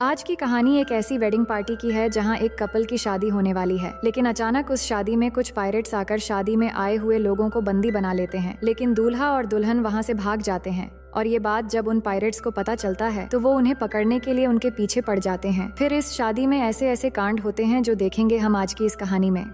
आज की कहानी एक ऐसी वेडिंग पार्टी की है जहां एक कपल की शादी होने वाली है, लेकिन अचानक उस शादी में कुछ पायरेट्स आकर शादी में आए हुए लोगों को बंदी बना लेते हैं। लेकिन दूल्हा और दुल्हन वहां से भाग जाते हैं और ये बात जब उन पायरेट्स को पता चलता है तो वो उन्हें पकड़ने के लिए उनके पीछे पड़ जाते हैं। फिर इस शादी में ऐसे ऐसे कांड होते हैं जो देखेंगे हम आज की इस कहानी में।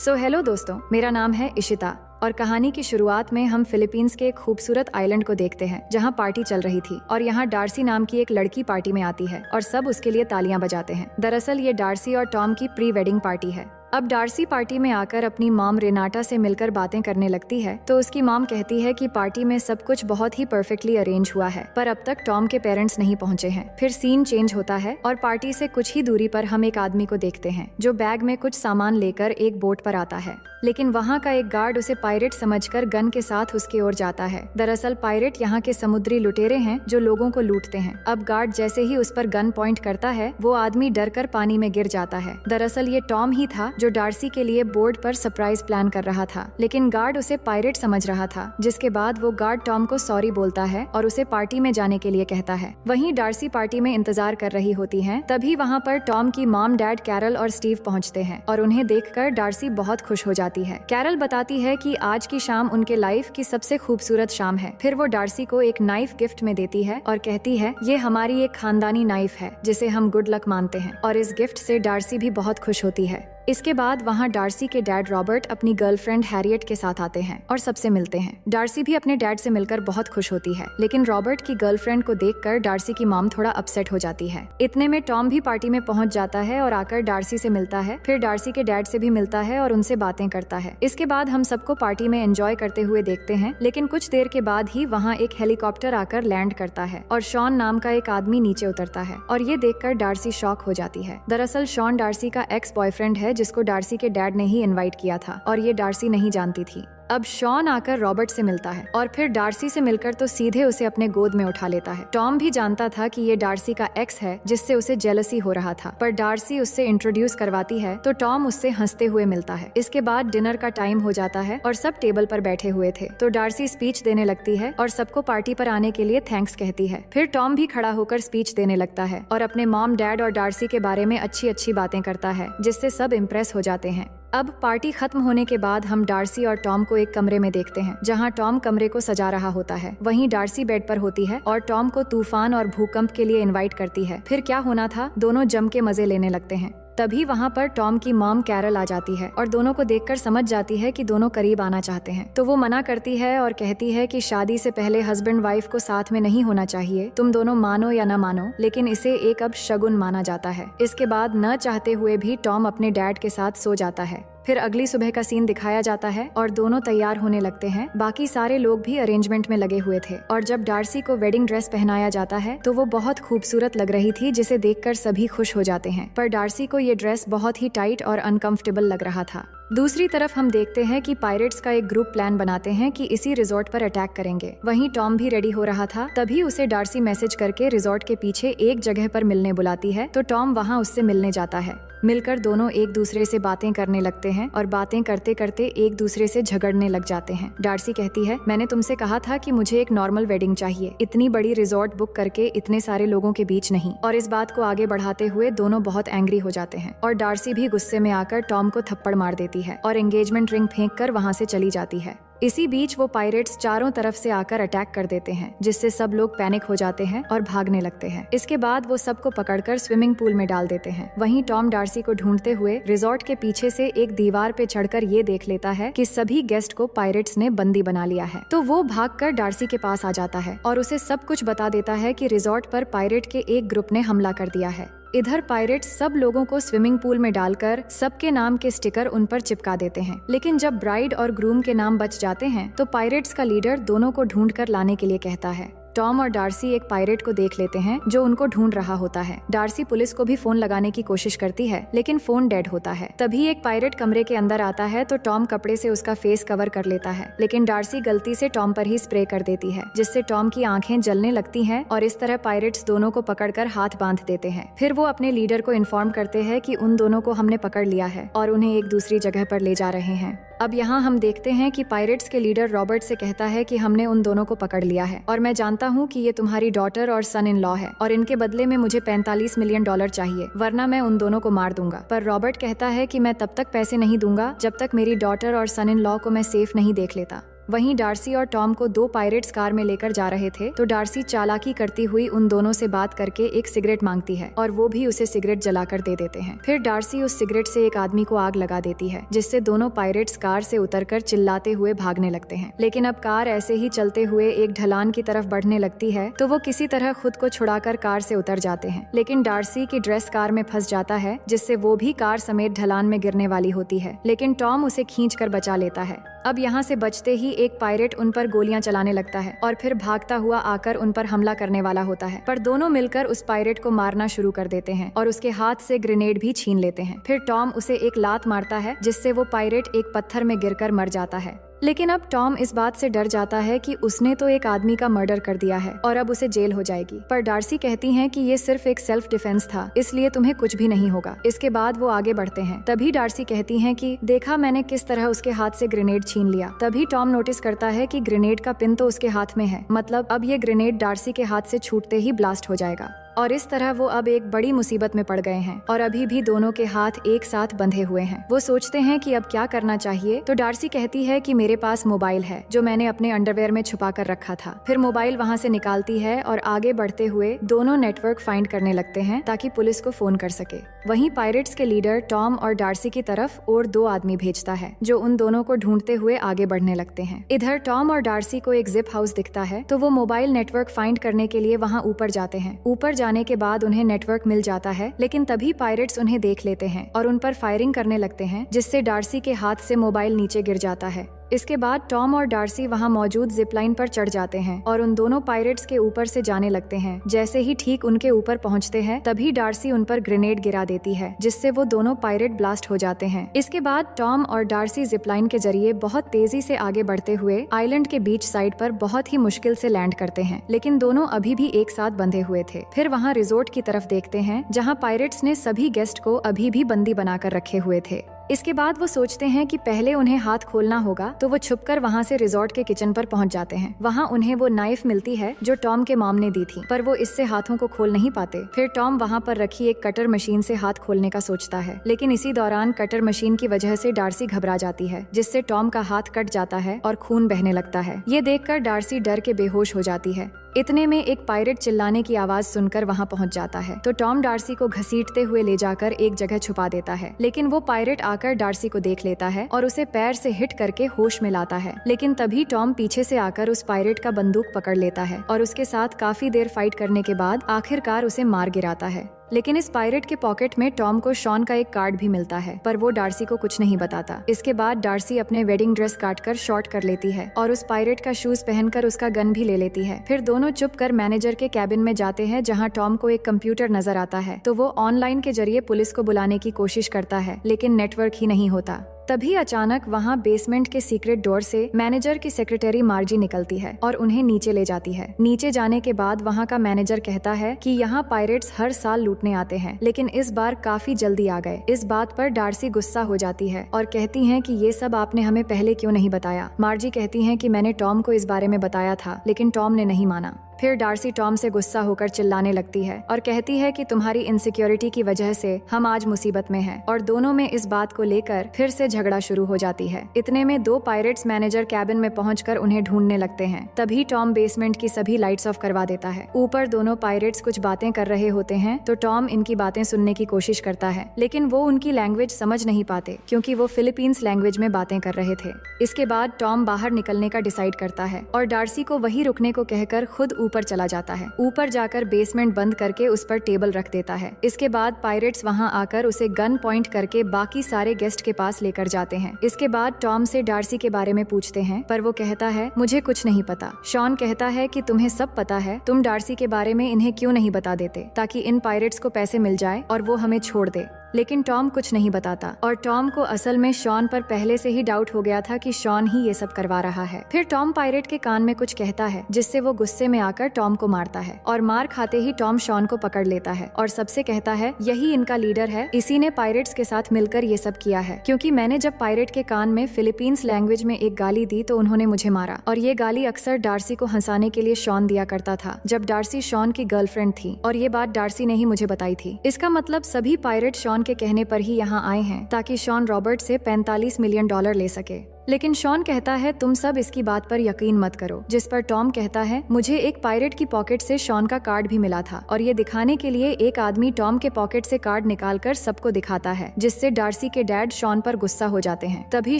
हेलो दोस्तों, मेरा नाम है इशिता और कहानी की शुरुआत में हम फिलीपींस के एक खूबसूरत आइलैंड को देखते हैं जहां पार्टी चल रही थी और यहां डार्सी नाम की एक लड़की पार्टी में आती है और सब उसके लिए तालियां बजाते हैं। दरअसल ये डार्सी और टॉम की प्री वेडिंग पार्टी है। अब डार्सी पार्टी में आकर अपनी मॉम रेनाटा से मिलकर बातें करने लगती है तो उसकी मॉम कहती है कि पार्टी में सब कुछ बहुत ही परफेक्टली अरेंज हुआ है, पर अब तक टॉम के पेरेंट्स नहीं पहुंचे हैं। फिर सीन चेंज होता है और पार्टी से कुछ ही दूरी पर हम एक आदमी को देखते हैं जो बैग में कुछ सामान लेकर एक बोट पर आता है, लेकिन वहाँ का एक गार्ड उसे पायरेट समझकर गन के साथ उसकी ओर जाता है। दरअसल पायरेट यहाँ के समुद्री लुटेरे हैं जो लोगों को लूटते हैं। अब गार्ड जैसे ही उस पर गन पॉइंट करता है वो आदमी डरकर पानी में गिर जाता है। दरअसल ये टॉम ही था जो डार्सी के लिए बोर्ड पर सरप्राइज प्लान कर रहा था, लेकिन गार्ड उसे पायरेट समझ रहा था। जिसके बाद वो गार्ड टॉम को सॉरी बोलता है और उसे पार्टी में जाने के लिए कहता है। वहीं डार्सी पार्टी में इंतजार कर रही होती है। तभी वहाँ पर टॉम की मॉम, डैड, कैरल और स्टीव पहुँचते हैं और उन्हें देखकर डार्सी बहुत खुश हो जाती है। कैरल बताती है कि आज की शाम उनके लाइफ की सबसे खूबसूरत शाम है। फिर वो डार्सी को एक नाइफ गिफ्ट में देती है और कहती है ये हमारी एक खानदानी नाइफ है जिसे हम गुड लक मानते हैं, और इस गिफ्ट से डार्सी भी बहुत खुश होती है। इसके बाद वहाँ डार्सी के डैड रॉबर्ट अपनी गर्लफ्रेंड हैरियट के साथ आते हैं और सबसे मिलते हैं। डार्सी भी अपने डैड से मिलकर बहुत खुश होती है, लेकिन रॉबर्ट की गर्लफ्रेंड को देखकर डार्सी की मॉम थोड़ा अपसेट हो जाती है। इतने में टॉम भी पार्टी में पहुंच जाता है और आकर डार्सी से मिलता है। फिर डार्सी के डैड से भी मिलता है और उनसे बातें करता है। इसके बाद हम सबको पार्टी में एंजॉय करते हुए देखते हैं, लेकिन कुछ देर के बाद ही वहाँ एक हेलीकॉप्टर आकर लैंड करता है और शॉन नाम का एक आदमी नीचे उतरता है और ये देखकर डार्सी शॉक हो जाती है। दरअसल शॉन डार्सी का एक्स बॉयफ्रेंड है जिसको डार्सी के डैड ने ही इनवाइट किया था और ये डार्सी नहीं जानती थी। अब शॉन आकर रॉबर्ट से मिलता है और फिर डार्सी से मिलकर तो सीधे उसे अपने गोद में उठा लेता है। टॉम भी जानता था कि ये डार्सी का एक्स है जिससे उसे जेलसी हो रहा था, पर डार्सी उससे इंट्रोड्यूस करवाती है तो टॉम उससे हंसते हुए मिलता है। इसके बाद डिनर का टाइम हो जाता है और सब टेबल पर बैठे हुए थे तो डार्सी स्पीच देने लगती है और सबको पार्टी पर आने के लिए थैंक्स कहती है। फिर टॉम भी खड़ा होकर स्पीच देने लगता है और अपने मॉम, डैड और डार्सी के बारे में अच्छी अच्छी बातें करता है जिससे सब इम्प्रेस हो जाते हैं। अब पार्टी खत्म होने के बाद हम डार्सी और टॉम को एक कमरे में देखते हैं जहां टॉम कमरे को सजा रहा होता है। वहीं डार्सी बेड पर होती है और टॉम को तूफान और भूकंप के लिए इनवाइट करती है। फिर क्या होना था, दोनों जम के मजे लेने लगते हैं। तभी वहाँ पर टॉम की मॉम कैरल आ जाती है और दोनों को देखकर समझ जाती है कि दोनों करीब आना चाहते हैं, तो वो मना करती है और कहती है कि शादी से पहले हस्बैंड वाइफ को साथ में नहीं होना चाहिए। तुम दोनों मानो या न मानो, लेकिन इसे एक अब शगुन माना जाता है। इसके बाद न चाहते हुए भी टॉम अपने डैड के साथ सो जाता है। फिर अगली सुबह का सीन दिखाया जाता है और दोनों तैयार होने लगते हैं। बाकी सारे लोग भी अरेंजमेंट में लगे हुए थे और जब डार्सी को वेडिंग ड्रेस पहनाया जाता है तो वो बहुत खूबसूरत लग रही थी जिसे देखकर सभी खुश हो जाते हैं, पर डार्सी को ये ड्रेस बहुत ही टाइट और अनकंफर्टेबल लग रहा था। दूसरी तरफ हम देखते हैं कि पायरेट्स का एक ग्रुप प्लान बनाते हैं कि इसी रिजॉर्ट पर अटैक करेंगे। वहीं टॉम भी रेडी हो रहा था। तभी उसे डार्सी मैसेज करके रिजॉर्ट के पीछे एक जगह पर मिलने बुलाती है तो टॉम वहां उससे मिलने जाता है। मिलकर दोनों एक दूसरे से बातें करने लगते हैं और बातें करते करते एक दूसरे से झगड़ने लग जाते हैं। डार्सी कहती है, मैंने तुमसे कहा था कि मुझे एक नॉर्मल वेडिंग चाहिए, इतनी बड़ी रिजॉर्ट बुक करके इतने सारे लोगों के बीच नहीं। और इस बात को आगे बढ़ाते हुए दोनों बहुत एंग्री हो जाते हैं और डार्सी भी गुस्से में आकर टॉम को थप्पड़ मार देती है और एंगेजमेंट रिंग फेंककर वहां से चली जाती है। इसी बीच वो पायरेट्स चारों तरफ से आकर अटैक कर देते हैं जिससे सब लोग पैनिक हो जाते हैं और भागने लगते हैं। इसके बाद वो सबको पकड़कर स्विमिंग पूल में डाल देते हैं। वहीं टॉम डार्सी को ढूंढते हुए रिजॉर्ट के पीछे से एक दीवार पे चढ़कर ये देख लेता है कि सभी गेस्ट को पायरेट्स ने बंदी बना लिया है, तो वो भागकर डार्सी के पास आ जाता है और उसे सब कुछ बता देता है कि रिजॉर्ट पर पायरेट के एक ग्रुप ने हमला कर दिया है। इधर पायरेट्स सब लोगों को स्विमिंग पूल में डालकर सबके नाम के स्टिकर उन पर चिपका देते हैं, लेकिन जब ब्राइड और ग्रूम के नाम बच जाते हैं तो पायरेट्स का लीडर दोनों को ढूंढकर लाने के लिए कहता है। टॉम और डार्सी एक पायरेट को देख लेते हैं जो उनको ढूंढ रहा होता है। डार्सी पुलिस को भी फोन लगाने की कोशिश करती है, लेकिन फोन डेड होता है। तभी एक पायरेट कमरे के अंदर आता है तो टॉम कपड़े से उसका फेस कवर कर लेता है, लेकिन डार्सी गलती से टॉम पर ही स्प्रे कर देती है जिससे टॉम की आंखें जलने लगती हैं और इस तरह पायरेट्स दोनों को पकड़कर हाथ बांध देते हैं। फिर वो अपने लीडर को इन्फॉर्म करते हैं कि उन दोनों को हमने पकड़ लिया है और उन्हें एक दूसरी जगह पर ले जा रहे हैं। अब यहाँ हम देखते हैं कि पायरेट्स के लीडर रॉबर्ट से कहता है कि हमने उन दोनों को पकड़ लिया है और मैं जानता हूँ कि ये तुम्हारी डॉटर और सन इन लॉ है और इनके बदले में मुझे $45 मिलियन चाहिए, वरना मैं उन दोनों को मार दूंगा। पर रॉबर्ट कहता है कि मैं तब तक पैसे नहीं दूंगा जब तक मेरी डॉटर और सन इन लॉ को मैं सेफ नहीं देख लेता। वहीं डार्सी और टॉम को दो पायरेट्स कार में लेकर जा रहे थे तो डार्सी चालाकी करती हुई उन दोनों से बात करके एक सिगरेट मांगती है और वो भी उसे सिगरेट जलाकर दे देते हैं। फिर डार्सी उस सिगरेट से एक आदमी को आग लगा देती है, जिससे दोनों पायरेट्स कार से उतरकर चिल्लाते हुए भागने लगते हैं। लेकिन अब कार ऐसे ही चलते हुए एक ढलान की तरफ बढ़ने लगती है तो वो किसी तरह खुद को छुड़ाकर कार से उतर जाते हैं। लेकिन डार्सी की ड्रेस कार में फंस जाता है, जिससे वो भी कार समेत ढलान में गिरने वाली होती है, लेकिन टॉम उसे खींच कर बचा लेता है। अब यहाँ से बचते ही एक पायरेट उन पर गोलियां चलाने लगता है और फिर भागता हुआ आकर उन पर हमला करने वाला होता है, पर दोनों मिलकर उस पायरेट को मारना शुरू कर देते हैं और उसके हाथ से ग्रेनेड भी छीन लेते हैं। फिर टॉम उसे एक लात मारता है, जिससे वो पायरेट एक पत्थर में गिरकर मर जाता है। लेकिन अब टॉम इस बात से डर जाता है कि उसने तो एक आदमी का मर्डर कर दिया है और अब उसे जेल हो जाएगी। पर डार्सी कहती हैं कि ये सिर्फ एक सेल्फ डिफेंस था, इसलिए तुम्हें कुछ भी नहीं होगा। इसके बाद वो आगे बढ़ते हैं। तभी डार्सी कहती हैं कि देखा मैंने किस तरह उसके हाथ से ग्रेनेड छीन लिया। तभी टॉम नोटिस करता है कि ग्रेनेड का पिन तो उसके हाथ में है, मतलब अब ये ग्रेनेड डार्सी के हाथ से छूटते ही ब्लास्ट हो जाएगा और इस तरह वो अब एक बड़ी मुसीबत में पड़ गए हैं और अभी भी दोनों के हाथ एक साथ बंधे हुए हैं। वो सोचते हैं कि अब क्या करना चाहिए, तो डार्सी कहती है कि मेरे पास मोबाइल है जो मैंने अपने अंडरवेयर में छुपा कर रखा था। फिर मोबाइल वहाँ से निकालती है और आगे बढ़ते हुए दोनों नेटवर्क फाइंड करने लगते हैं ताकि पुलिस को फोन कर सके। वहीं पायरेट्स के लीडर टॉम और डार्सी की तरफ और 2 आदमी भेजता है जो उन दोनों को ढूंढते हुए आगे बढ़ने लगते हैं। इधर टॉम और डार्सी को एक जिप हाउस दिखता है तो वो मोबाइल नेटवर्क फाइंड करने के लिए वहाँ ऊपर जाते हैं। ऊपर जाने के बाद उन्हें नेटवर्क मिल जाता है, लेकिन तभी पायरेट्स उन्हें देख लेते हैं और उन पर फायरिंग करने लगते हैं, जिससे डार्सी के हाथ से मोबाइल नीचे गिर जाता है। इसके बाद टॉम और डार्सी वहां मौजूद जिपलाइन पर चढ़ जाते हैं और उन दोनों पायरेट्स के ऊपर से जाने लगते हैं। जैसे ही ठीक उनके ऊपर पहुंचते हैं तभी डार्सी उन पर ग्रेनेड गिरा देती है, जिससे वो दोनों पायरेट ब्लास्ट हो जाते हैं। इसके बाद टॉम और डार्सी जिपलाइन के जरिए बहुत तेजी से आगे बढ़ते हुए आइलैंड के बीच साइड पर बहुत ही मुश्किल से लैंड करते हैं, लेकिन दोनों अभी भी एक साथ बंधे हुए थे। फिर वहाँ रिजोर्ट की तरफ देखते हैं जहाँ पायरेट्स ने सभी गेस्ट को अभी भी बंदी बनाकर रखे हुए थे। इसके बाद वो सोचते हैं कि पहले उन्हें हाथ खोलना होगा, तो वो छुपकर वहाँ से रिजॉर्ट के किचन पर पहुँच जाते हैं। वहाँ उन्हें वो नाइफ मिलती है जो टॉम के मॉम ने दी थी, पर वो इससे हाथों को खोल नहीं पाते। फिर टॉम वहाँ पर रखी एक कटर मशीन से हाथ खोलने का सोचता है, लेकिन इसी दौरान कटर मशीन की वजह से डार्सी घबरा जाती है, जिससे टॉम का हाथ कट जाता है और खून बहने लगता है। ये देखकर डार्सी डर के बेहोश हो जाती है। इतने में एक पायरेट चिल्लाने की आवाज सुनकर वहां पहुंच जाता है, तो टॉम डार्सी को घसीटते हुए ले जाकर एक जगह छुपा देता है। लेकिन वो पायरेट आकर डार्सी को देख लेता है और उसे पैर से हिट करके होश में लाता है। लेकिन तभी टॉम पीछे से आकर उस पायरेट का बंदूक पकड़ लेता है और उसके साथ काफी देर फाइट करने के बाद आखिरकार उसे मार गिराता है। लेकिन इस पायरेट के पॉकेट में टॉम को शॉन का एक कार्ड भी मिलता है, पर वो डार्सी को कुछ नहीं बताता। इसके बाद डार्सी अपने वेडिंग ड्रेस काटकर शॉर्ट कर लेती है और उस पायरेट का शूज पहनकर उसका गन भी ले लेती है। फिर दोनों चुप कर मैनेजर के कैबिन में जाते हैं, जहां टॉम को एक कंप्यूटर नजर आता है, तो वो ऑनलाइन के जरिए पुलिस को बुलाने की कोशिश करता है, लेकिन नेटवर्क ही नहीं होता। तभी अचानक वहाँ बेसमेंट के सीक्रेट डोर से मैनेजर की सेक्रेटरी मार्जी निकलती है और उन्हें नीचे ले जाती है। नीचे जाने के बाद वहाँ का मैनेजर कहता है कि यहाँ पायरेट्स हर साल लूटने आते हैं, लेकिन इस बार काफी जल्दी आ गए। इस बात पर डार्सी गुस्सा हो जाती है और कहती है कि ये सब आपने हमें पहले क्यों नहीं बताया। मार्जी कहती है कि मैंने टॉम को इस बारे में बताया था, लेकिन टॉम ने नहीं माना। फिर डार्सी टॉम से गुस्सा होकर चिल्लाने लगती है और कहती है कि तुम्हारी इनसिक्योरिटी की वजह से हम आज मुसीबत में हैं, और दोनों में इस बात को लेकर फिर से झगड़ा शुरू हो जाती है। इतने में 2 पायरेट्स मैनेजर कैबिन में पहुंचकर उन्हें ढूंढने लगते हैं। तभी टॉम बेसमेंट की सभी लाइट्स ऑफ करवा देता है। ऊपर दोनों पायरेट्स कुछ बातें कर रहे होते हैं, तो टॉम इनकी बातें सुनने की कोशिश करता है, लेकिन वो उनकी लैंग्वेज समझ नहीं पाते क्योंकि वो फिलीपींस लैंग्वेज में बातें कर रहे थे। इसके बाद टॉम बाहर निकलने का डिसाइड करता है और डार्सी को वही रुकने को कहकर खुद ऊपर चला जाता है। ऊपर जाकर बेसमेंट बंद करके उस पर टेबल रख देता है। इसके बाद पायरेट्स वहां आकर उसे गन पॉइंट करके बाकी सारे गेस्ट के पास लेकर जाते हैं। इसके बाद टॉम से डार्सी के बारे में पूछते हैं, पर वो कहता है मुझे कुछ नहीं पता। शॉन कहता है कि तुम्हें सब पता है, तुम डार्सी के बारे में इन्हें क्यों नहीं बता देते ताकि इन पायरेट्स को पैसे मिल जाए और वो हमें छोड़ दे। लेकिन टॉम कुछ नहीं बताता और टॉम को असल में शॉन पर पहले से ही डाउट हो गया था कि शॉन ही ये सब करवा रहा है। फिर टॉम पायरेट के कान में कुछ कहता है जिससे वो गुस्से में आकर टॉम को मारता है और मार खाते ही टॉम शॉन को पकड़ लेता है और सबसे कहता है यही इनका लीडर है, इसी ने पायरेट्स के साथ मिलकर ये सब किया है, क्योंकि मैंने जब पायरेट के कान में फिलीपींस लैंग्वेज में एक गाली दी तो उन्होंने मुझे मारा। और ये गाली अक्सर डार्सी को हंसाने के लिए शॉन दिया करता था जब डार्सी शॉन की गर्लफ्रेंड थी, और ये बात डार्सी ने ही मुझे बताई थी। इसका मतलब सभी पायरेट शॉन के कहने पर ही यहाँ आए हैं ताकि शॉन रॉबर्ट से $45 मिलियन ले सके। लेकिन शॉन कहता है तुम सब इसकी बात पर यकीन मत करो, जिस पर टॉम कहता है मुझे एक पायरेट की पॉकेट से शॉन का कार्ड भी मिला था, और ये दिखाने के लिए एक आदमी टॉम के पॉकेट से कार्ड निकालकर सबको दिखाता है, जिससे डार्सी के डैड शॉन पर गुस्सा हो जाते हैं। तभी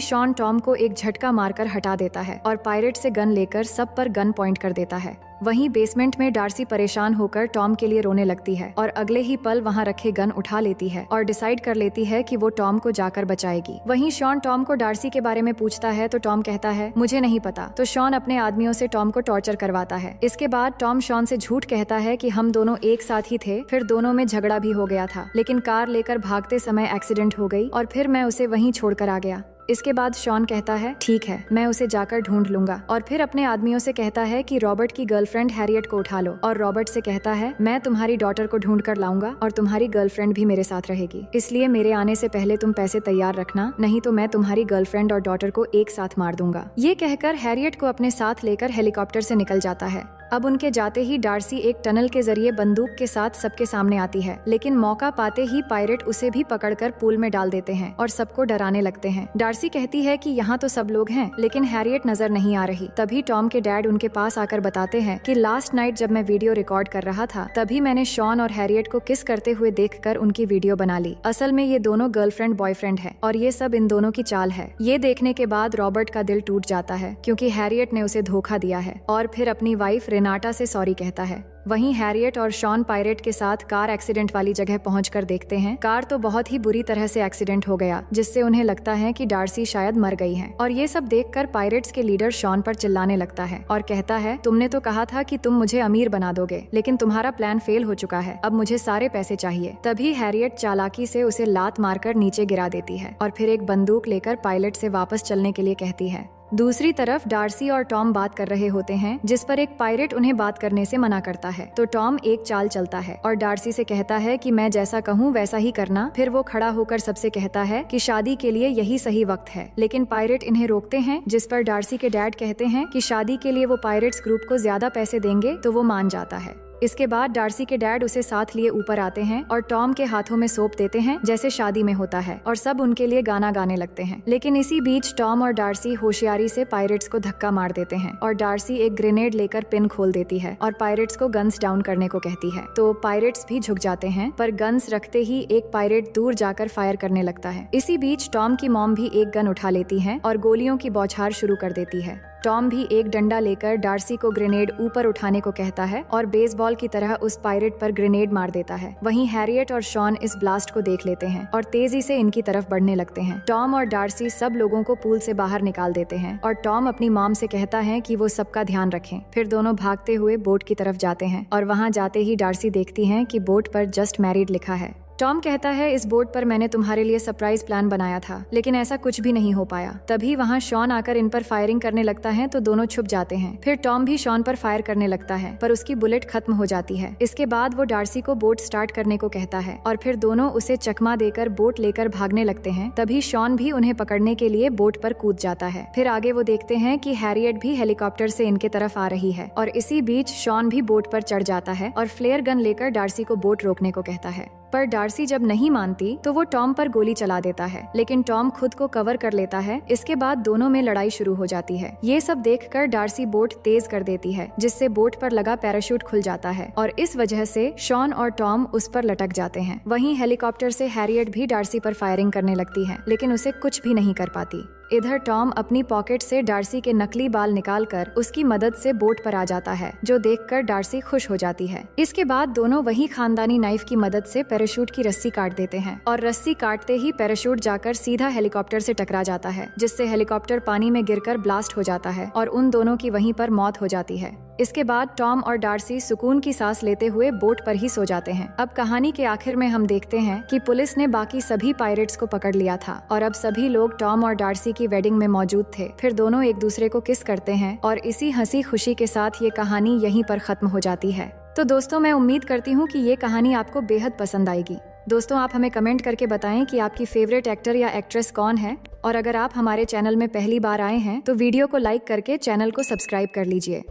शॉन टॉम को एक झटका मारकर हटा देता है और पायरेट से गन लेकर सब पर गन पॉइंट कर देता है। वहीं बेसमेंट में डार्सी परेशान होकर टॉम के लिए रोने लगती है और अगले ही पल वहां रखे गन उठा लेती है और डिसाइड कर लेती है कि वो टॉम को जाकर बचाएगी। वहीं शॉन टॉम को डार्सी के बारे में पूछता है तो टॉम कहता है मुझे नहीं पता, तो शॉन अपने आदमियों से टॉम को टॉर्चर करवाता है। इसके बाद टॉम शॉन से झूठ कहता है कि हम दोनों एक साथ ही थे, फिर दोनों में झगड़ा भी हो गया था, लेकिन कार लेकर भागते समय एक्सीडेंट हो गई और फिर मैं उसे वहीं छोड़कर आ गया। इसके बाद शॉन कहता है ठीक है, मैं उसे जाकर ढूंढ लूंगा, और फिर अपने आदमियों से कहता है कि रॉबर्ट की गर्लफ्रेंड हैरियट को उठा लो, और रॉबर्ट से कहता है मैं तुम्हारी डॉटर को ढूंढ कर लाऊंगा और तुम्हारी गर्लफ्रेंड भी मेरे साथ रहेगी, इसलिए मेरे आने से पहले तुम पैसे तैयार रखना, नहीं तो मैं तुम्हारी गर्लफ्रेंड और डॉटर को एक साथ मार दूंगा। ये कहकर हैरियट को अपने साथ लेकर हेलीकॉप्टर से निकल जाता है। अब उनके जाते ही डार्सी एक टनल के जरिए बंदूक के साथ सबके सामने आती है, लेकिन मौका पाते ही पायरेट उसे भी पकड़कर पूल में डाल देते हैं और सबको डराने लगते हैं। डार्सी कहती है कि यहाँ तो सब लोग हैं, लेकिन हैरियट नजर नहीं आ रही। तभी टॉम के डैड उनके पास आकर बताते हैं कि लास्ट नाइट जब मैं वीडियो रिकॉर्ड कर रहा था तभी मैंने शॉन और हैरियट को किस करते हुए देखकर उनकी वीडियो बना ली। असल में ये दोनों गर्लफ्रेंड बॉयफ्रेंड है और ये सब इन दोनों की चाल है। ये देखने के बाद रॉबर्ट का दिल टूट जाता है क्योंकि हैरियट ने उसे धोखा दिया है, और फिर अपनी वाइफ रेनाटा से सॉरी कहता है। वहीं हैरियट और शॉन पायरेट के साथ कार एक्सीडेंट वाली जगह पहुंचकर देखते हैं कार तो बहुत ही बुरी तरह से एक्सीडेंट हो गया, जिससे उन्हें लगता है कि डार्सी शायद मर गई है। और ये सब देखकर पायरेट्स के लीडर शॉन पर चिल्लाने लगता है और कहता है तुमने तो कहा था कि तुम मुझे अमीर बना दोगे, लेकिन तुम्हारा प्लान फेल हो चुका है, अब मुझे सारे पैसे चाहिए। तभी हैरियट चालाकी से उसे लात मारकर नीचे गिरा देती है और फिर एक बंदूक लेकर पायलट से वापस चलने के लिए कहती है। दूसरी तरफ डार्सी और टॉम बात कर रहे होते हैं, जिस पर एक पायरेट उन्हें बात करने से मना करता है, तो टॉम एक चाल चलता है और डार्सी से कहता है कि मैं जैसा कहूँ वैसा ही करना। फिर वो खड़ा होकर सबसे कहता है कि शादी के लिए यही सही वक्त है, लेकिन पायरेट इन्हें रोकते हैं, जिस पर डार्सी के डैड कहते हैं कि शादी के लिए वो पायरेट्स ग्रुप को ज्यादा पैसे देंगे, तो वो मान जाता है। इसके बाद डार्सी के डैड उसे साथ लिए ऊपर आते हैं और टॉम के हाथों में सौंप देते हैं जैसे शादी में होता है, और सब उनके लिए गाना गाने लगते हैं। लेकिन इसी बीच टॉम और डार्सी होशियारी से पायरेट्स को धक्का मार देते हैं और डार्सी एक ग्रेनेड लेकर पिन खोल देती है और पायरेट्स को गन्स डाउन करने को कहती है, तो पायरेट्स भी झुक जाते हैं, पर गन्स रखते ही एक पायरेट दूर जाकर फायर करने लगता है। इसी बीच टॉम की मॉम भी एक गन उठा लेती है और गोलियों की बौछार शुरू कर देती है। टॉम भी एक डंडा लेकर डार्सी को ग्रेनेड ऊपर उठाने को कहता है और बेसबॉल की तरह उस पायरेट पर ग्रेनेड मार देता है। वहीं हैरियट और शॉन इस ब्लास्ट को देख लेते हैं और तेजी से इनकी तरफ बढ़ने लगते हैं। टॉम और डार्सी सब लोगों को पूल से बाहर निकाल देते हैं और टॉम अपनी मॉम से कहता है कि वो सबका ध्यान रखें। फिर दोनों भागते हुए बोट की तरफ जाते हैं और वहाँ जाते ही डार्सी देखती है कि बोट पर जस्ट मैरिड लिखा है। टॉम कहता है इस बोट पर मैंने तुम्हारे लिए सरप्राइज प्लान बनाया था, लेकिन ऐसा कुछ भी नहीं हो पाया। तभी वहाँ शॉन आकर इन पर फायरिंग करने लगता है, तो दोनों छुप जाते हैं। फिर टॉम भी शॉन पर फायर करने लगता है, पर उसकी बुलेट खत्म हो जाती है। इसके बाद वो डार्सी को बोट स्टार्ट करने को कहता है और फिर दोनों उसे चकमा देकर बोट लेकर भागने लगते हैं। तभी शॉन भी उन्हें पकड़ने के लिए बोट पर कूद जाता है। फिर आगे वो देखते हैं कि हैरियट भी हेलीकॉप्टर से इनके तरफ आ रही है, और इसी बीच शॉन भी बोट पर चढ़ जाता है और फ्लेयर गन लेकर डार्सी को बोट रोकने को कहता है। पर डार्सी जब नहीं मानती तो वो टॉम पर गोली चला देता है, लेकिन टॉम खुद को कवर कर लेता है। इसके बाद दोनों में लड़ाई शुरू हो जाती है। ये सब देखकर डार्सी बोट तेज कर देती है, जिससे बोट पर लगा पैराशूट खुल जाता है और इस वजह से शॉन और टॉम उस पर लटक जाते हैं। वहीं हेलीकॉप्टर से हैरियट भी डार्सी पर फायरिंग करने लगती है, लेकिन उसे कुछ भी नहीं कर पाती। इधर टॉम अपनी पॉकेट से डार्सी के नकली बाल निकालकर उसकी मदद से बोट पर आ जाता है, जो देखकर डार्सी खुश हो जाती है। इसके बाद दोनों वही खानदानी नाइफ की मदद से पैराशूट की रस्सी काट देते हैं और रस्सी काटते ही पैराशूट जाकर सीधा हेलीकॉप्टर से टकरा जाता है, जिससे हेलीकॉप्टर पानी में गिरकर ब्लास्ट हो जाता है और उन दोनों की वहीं पर मौत हो जाती है। इसके बाद टॉम और डार्सी सुकून की सांस लेते हुए बोट पर ही सो जाते हैं। अब कहानी के आखिर में हम देखते हैं कि पुलिस ने बाकी सभी पायरेट्स को पकड़ लिया था और अब सभी लोग टॉम और डार्सी की वेडिंग में मौजूद थे। फिर दोनों एक दूसरे को किस करते हैं और इसी हंसी खुशी के साथ ये कहानी यहीं पर खत्म हो जाती है। तो दोस्तों, मैं उम्मीद करती हूँ कि ये कहानी आपको बेहद पसंद आएगी। दोस्तों, आप हमें कमेंट करके बताएं कि आपकी फेवरेट एक्टर या एक्ट्रेस कौन है, और अगर आप हमारे चैनल में पहली बार आए हैं तो वीडियो को लाइक करके चैनल को सब्सक्राइब कर लीजिए।